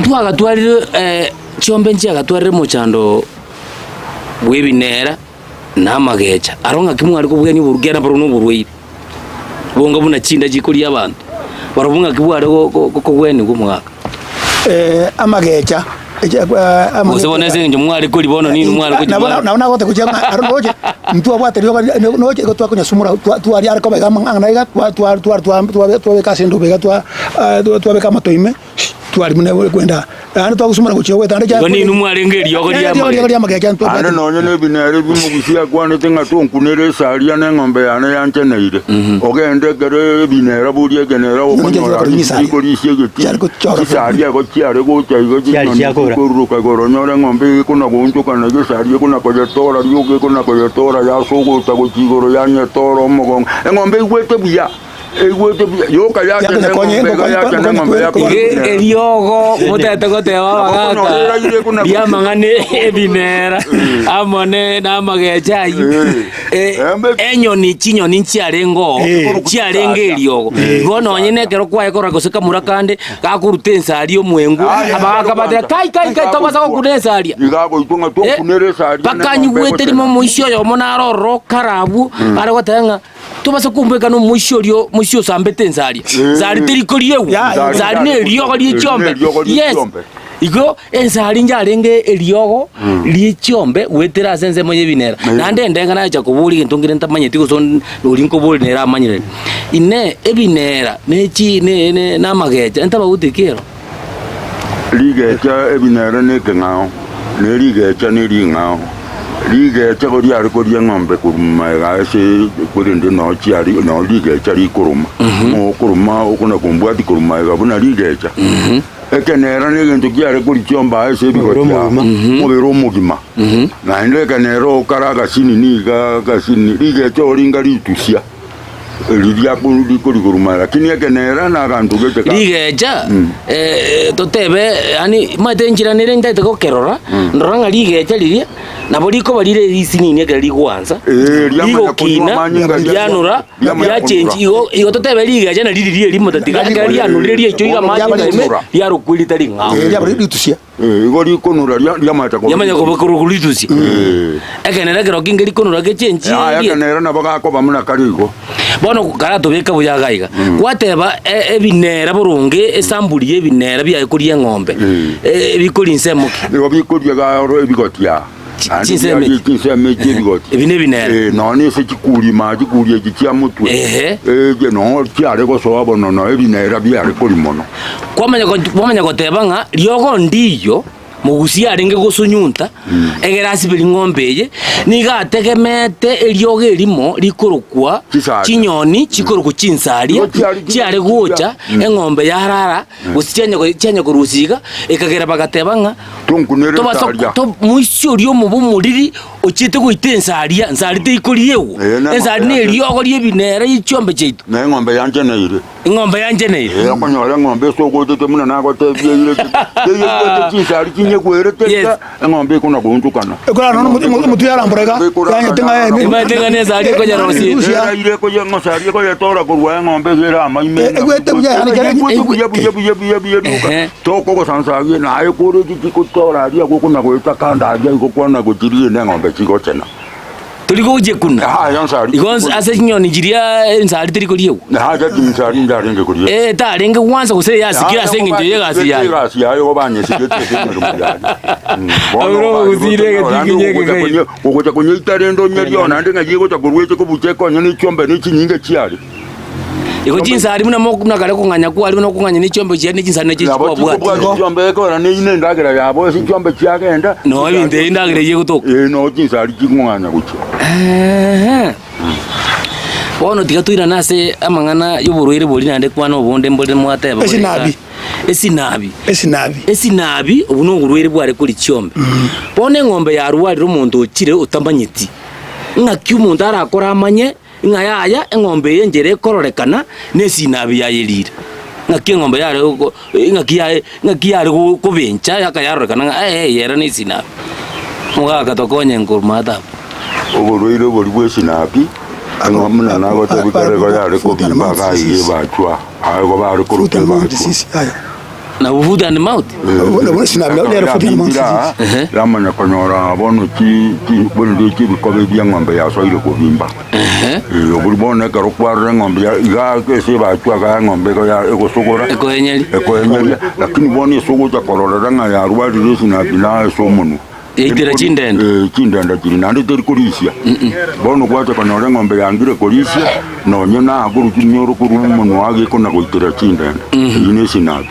twagatwarire chiombe nchiagatwarire mochando bwebinera na magecha aronga kimwe ari kubugeni burugera baro no burweire bonga buna chinda chikoria abantu barabunga kibware kokogweni gumwaka amagecha ose bonese nje mwari kuri bono nini mwari kuri na gote kujama aroje mtu abwate noje go twakunya sumura twari ariko bega ngana twa kasi ndo bega twa beka matoime twari mune kwenda ana twakusumura kuchiyo wetanda cha nini mwari ya magecha ntwa ana nonye ne binere bimugusia kwane tenga tonkunere saria ne ngombe yana yancheneire ogende gere binera burie genera okonyora ikori siegeti saria go chiare go chaigo kuruka goronyore ngombe kuna guntuka na saria kuna kojetora ryuke kuna kojetora ya sogo tago chigoro yanye toro mogon ngombe gwete buya yoka yake eriogo mutete goteba bagaka ya mang'ane ebinera amone na magecha enyoni chinyoni nchiarengo chiarenge eriogo bono nyene kero kwae kora goseka murakande gakurute nsari omwengu abagaka batera kai tobasa kunesaria igago itunga to kuneresaria bakanyi gweterimo muisho yo monaroro karabu ari gotanga tobasa kumbeka no muisho sambete nsaria zari terikorieu zari ne riogo rie chiombe yes igo ensari njarenge eriogo rie chiombe wetera sense moye binera nande ndenga na cha kuburi ntongire ntamanyeti go son urinko buri nera amanyire ine ebinera nechi ne na magecha ntaba utekero ligecha ebinera ne kengao ne ligecha ne ringao ligecha go diari ko die ngombe kuruma gase kurinde no chiari no ligecha ri kuruma o kuruma okuna kumbwati kuruma ga buna ligecha ekenera ne gento kiare kuri chiomba ese bigotia mo bero mugima na inde kenero karaga sini ni ga sini ligecha oringa ritusia lidia kuri kuruma lakini ekenera na gantu gete ligecha totebe yani matenjira nire ndate ko kerora ndoranga ligecha liria naboriko barire isini ne kali kwanza ligo kina yanura ya change igo totebe ligecha na lirie limo tatiga kali yanura rie choiga manyi ya rukuli tali ngao ya bari tusia igo ri konura ya mata ko yamanya ko bakuru tusia ekenera kero kingeri konura ke change ya ekenera na baka ko bamuna kaligo bono kara tobeka buyagaiga kwateba ebinera burunge esamburi ebinera bya kuria ngombe bikuri nsemuki bikuria ga ebigotia ebine binera none se chikuri ma chikuri chikia mutwe je no chiare go soa bono no ebinera bya kuri mono kwamanya gotebanga riogo ndiyo mugusia arenge gusunyunta egerasi biri ngombe niga tegemete erioge erimo rikorokwa chinyoni chikoroku chinsaria chiare gucha engombe yarara gusichenya kurusiga ekagera bagatebanga to muisho rio mubumuriri ochite guitensaria nsarite ikorieu ensari ne eriogo rie binera ichombe chitu na ngombe yanje neire akonyora ngombe so gotete muna na gotebye ile chinsari kwerete ngombe kuna kuntukana ekora no mutu yaramborega yanye tenga imatenga ne sari ko jaro si ile ko yengo sari ko yetora ko wa ngombe gira amaime egwete buya yani kare buya to ko sansagie na ayo ko ri ko tora dia ko kuna ko takanda dia ko kwana ko tiri ne ngombe chiko tena Tuliko uje kuna. Nsari. Igonza ase nyoni jiria nsari tiriko liyo. Haja nsari ndarenge kuriye. Tarenge kwanza kusere yasikira senge nje gasi ya. Gasi ya yo banye sikete rumya. Abro kuzire gatinge kai. Ugoja kunye itarendo nyeriyo nande ngagiye ta kurwete ko bucheko nyoni chombe ni kinyinge cyari. Iko jinsari muna moko muna kale kunganya ko ali no kunganya ni chombe cyane ni jinsari ne chikwa bwa. Chombe ko na ni ndagira yabo si chombe cyagenda. No ibinde ndagira ye kutoka. No jinsari kingwanya gucho. Wono tigatwira nase amangana y'uburwire buri nande kwana obonde mbode mwate baba. Esinabi ubu no urwire bware kuri cyombe. Bone ngombe ya ruwariro umuntu ukire utamanyiti. Ngaki umuntu arakora amanye inga yaya engombe yengere kororekana nesinabi yayirira. Ngaki ngombe yare ngaki yare kubencha yakayarorekana yera nesinabi. Mugaga tokonye ngurumata. Uburwire buri bwesinabi angomna nago tabikare ko yare ko bimba gaye bachwa ayo bari ko ruteba na food and mouth na sinabi na yare food and mouth lamanya konyora bono ki buri ki ko bya ngombe ya so ile ko bimba yo buri bone ka ro kwara ngombe ya ga ke se bachwa ga ngombe ko ya eko sokora eko enyeli lakini bone sogo cha korora nga ya ruwa ri sinabi na so munu Eitera chindenda. Chindenda chiri nandi teri kulisia. Bono kwacha kanore ngombe yangire kulisia no nyona aguru chinyoro kuru muno wage kona kuitera chindenda. Ine sinabi.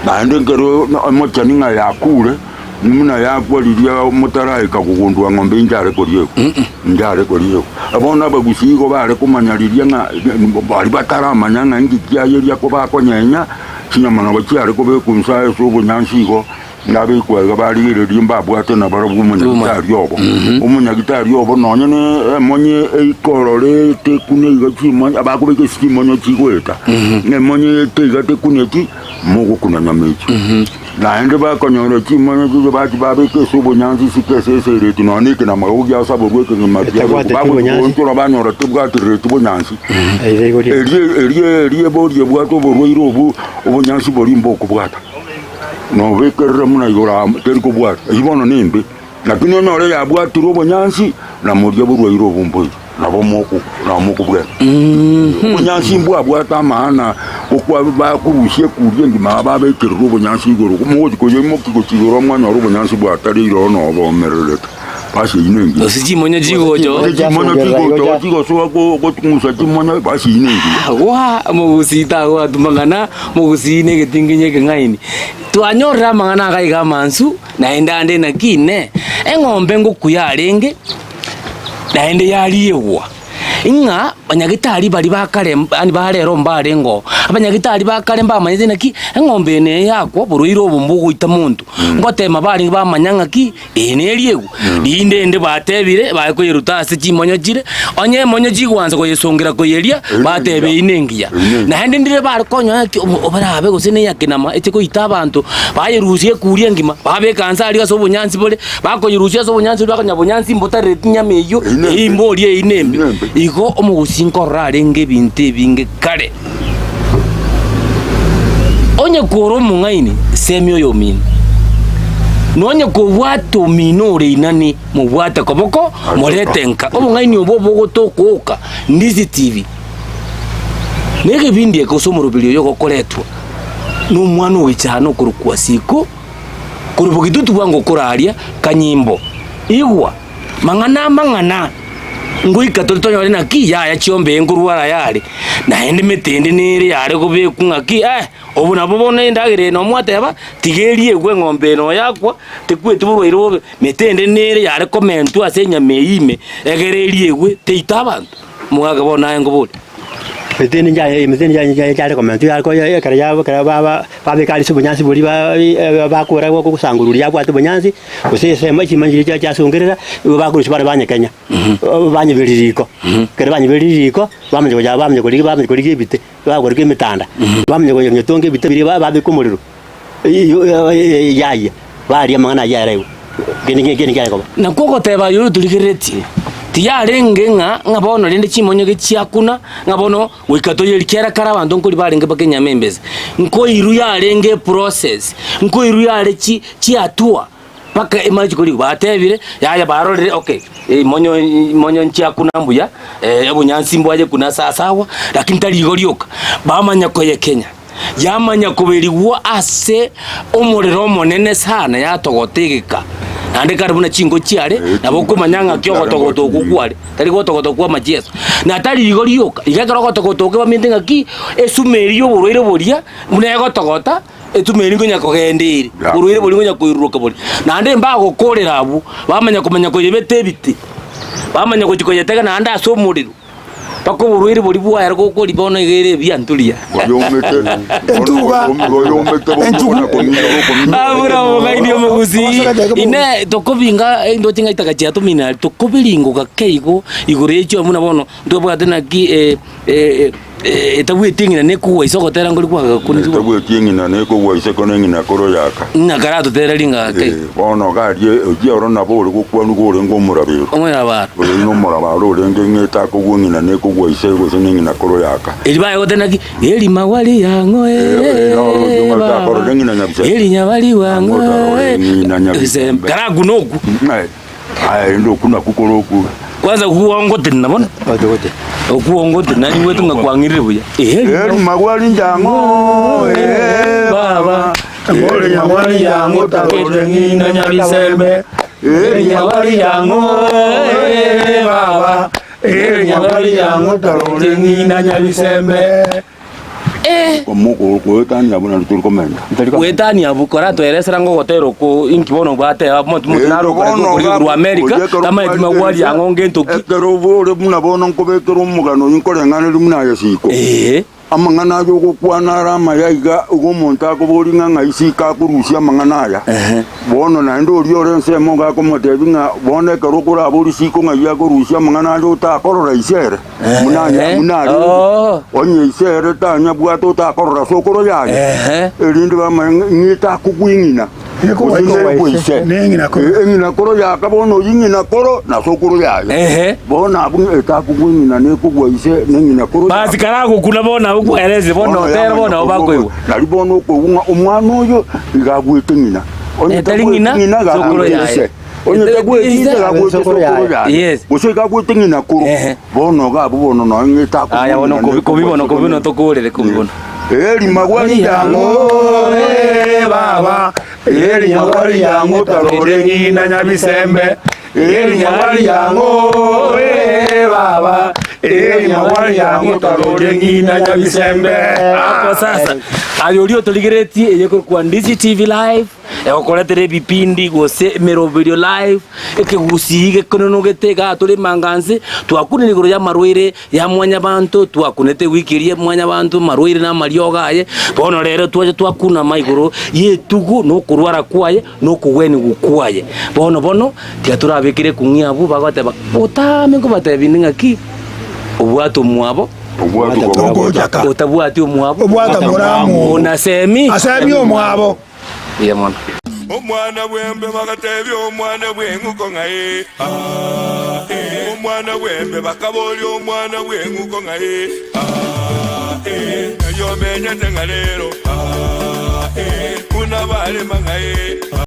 Bande ngero mocha ninga yakure muna yakwaliria mutara ikakugundwa ngombe njare kuliyo. Njare kuliyo. Abona bagusigo bare kumanyaliria nga bari batara manyanga ngikia yeria ko bakonyenya kinyamana bakiare ko be kunsaye so bunyansigo ngabe kwa bari rimba bwate na baro umunyagitari yobo umunyagitari yobo nonye ne monye ikorore te kune gachi abakubeke simonyo chigweta ne monye te gate kuneti mugo kuna nyamechi na ende ba konyoro chimonyo jo ba babeke subo nyanzi sikese sere tinone kina magugi asabo gweke ngamatia babu ntoro banyoro tubwate retubo nyanzi erie bodi bwato borwiro ubu nyanzi bori mboko bwata no vekerra muna yora teriko bwata ibono nimbe lakini onore ya bwata robo nyansi na murya burwa irobo mboyi nabo moko bwa nyansi mbwa bwata maana okwa ba kurushe kurye ngima ba bekerra robo nyansi goro mo ko yemo ko chigoro mwana robo nyansi bwata riro no bo mereleta pasi inengi osiji monyo jigojo jigo so ko tumusa jimonyo pasi inengi wa mugusita wa tumangana mugusine getinginye kengaini twanyora mangana gaiga mansu naenda ande na kine engombe ngukuyarenge naende yaliyewa inga banyagitari bari bakare ani barero mbarengo abanyagitari bakare mbamanyeze naki engombe ne yakwo buruiro bumbugu itamuntu ngotema bari bamanyanga ki eneliyewu linde batebire bakoyeruta ase chimonyo chire onye monyo chigwanza koyesongera koyeria batebe inengia naende ndire bari konyo obarabe gosene yakinama etiko itabantu bayerusie kuria ngima babe kansari gaso bunyansi bole bakoyerusia so bunyansi bakanya bunyansi mbotare tinyameyo imborie inembe igo omugusinko rarenge binte binge kare onye koro mungaini semyo yomin nonye ko bwato minore inani mu bwata koboko moretenka omungaini obobo gotokoka ndizi TV nege bindi ekosomorubili yo gokoretwa no mwana wicano kurukwa siko kurubugitutu bwango koraria kanyimbo igwa mangana nguika toltonyo na ki ya chiombe ngurwara yari na ende metende nere yari kubeku ngaki obu nabo bone ndagire no mwateba tigerie gwe ngombe no yakwa tekwetu burwiro metende nere yari komentu asenya meime egererie gwe teita abantu mugaga bona ngobole metende njaye komentu yako kare yabo kare baba kali subunyansi buri bakora ko kusangururia bwate bunyansi usese machi manjiri cha sungerera bakurushi bare banyekenya banyebeririko kare banyebeririko bamanye kuri bite bakora kimitanda bamanye ko nyetonge bite biri babe kumuriro yaya bari amana yarewe geni ko na koko teba yuru tulikireti tiyarenge ngabono rende chimonyo gichiakuna ngabono wikato yelikera kara bantu nkuri barenge bakenya membezi nko iru yarenge process nko iru yare chi atua paka imaji kuri batebire yaya barorere okay monyo nchia kuna mbuya ebunyansimbo aje kuna sasawa lakini taligorioka bamanya ko ye Kenya yamanya kuberigwa ase omuriro monene sana yatogotegeka nande karibuna chingo chiare nabo kumanyanga kyo gotogoto kukware tari gotogoto kwa majeso na tari igorioka igakora gotogoto kwa mindenga ki esumerio burwire buria mune gotogota etumeri ngonya kogendiri burwire buri ngonya kuiruka buri nande mbago korera abu bamanya kumanya ko yebete biti bamanya ko chikoyetega nande asomuriro pako burwire buri bwa yargo ko libona igere byantulia abura ogaidi omuguzi ine tokobinga ndo tinga itakacha tumina tokobiringo gakeigo igore echo muna bono ndobwate na ki etabuetingina nekuwa isogotera ngori kwa kuni etabuetingina nekuwa isekone ngina koro yaka nakarato teralinga ke bono garie ojioro na bori gukwanu gore ngomurabiro omurabaro uri no murabaro renge ngeta kugwingina nekuwa isego siningina koro yaka elibaye gotenaki eli mawali yango eli nyabali wango karagu noku ndo kuna kukoroku kwanza kuongo tena bona okuongo tena ni wetu ngakwangirire buya eli magwali njango baba eli magwali yango tarore ngina nyabisembe eli magwali yango baba eli magwali yango tarore ngina nyabisembe Omuko kwetani abuna nturukomenda. Kwetani abukora toeresera ngo gotero ko inkibono bate mutunaro ko America kama etima wali yangonge ntoki. Ekero vore muna bono nkobekero mugano inkore ngane lumuna yasiko. Amangana yo kukwana rama yaiga ugo monta ko bori nganga isika kurusia amangana ya. Bono na ndo riore nsemo ga ko motebinga bone kero kura bori siko ngaya kurusia amangana yo ta korora isere. Munanya onye isere ta nya bwato ta korora sokoro yaje. Erinde bama ngita kukwingina. Ngina koro ya kabono yingina koro na sokoro yaje. Bona abun eta kukwingina ne kugwa ise ngina koro. Basi karago kuna bona uko eleze bona otera bona obako iwo. Nali bona uko umwana oyo igagwite ngina. Onye talingina sokoro yaje. Onye tagwite gagwite sokoro yaje. Yes. Bose gagwite ngina koro. Bono ga bono no ngita kukwingina. Aya bono kobibono tokorere kobibono. Eli magwali yango baba eli magwali yango tarore ngina nyabisembe eli magwali yango baba eli magwali yango tarore ngina nyabisembe. Hapo sasa ayolio toligireti eyeko kwa Ndizi TV live ekokoletere bipindi gose mero video live ekegusige kono getega tole manganse twakune igoro ya marwire ya mwanya bantu twakunete wikirie mwanya bantu marwire na marioga aye bono rero twaje twakuna maigoro yetugu no kurwara kwaye no kuweni gukwaye bono tia turabikire kungiabu bagote otame ngo batebinga ki obwato mwabo otabwati omwabo obwata muramu onasemi asemi omwabo yamona omwana bwembe bakatebi omwana bwenguko ngaye omwana bwembe bakaboli omwana bwenguko ngaye yo menya tengalero kuna bale mangaye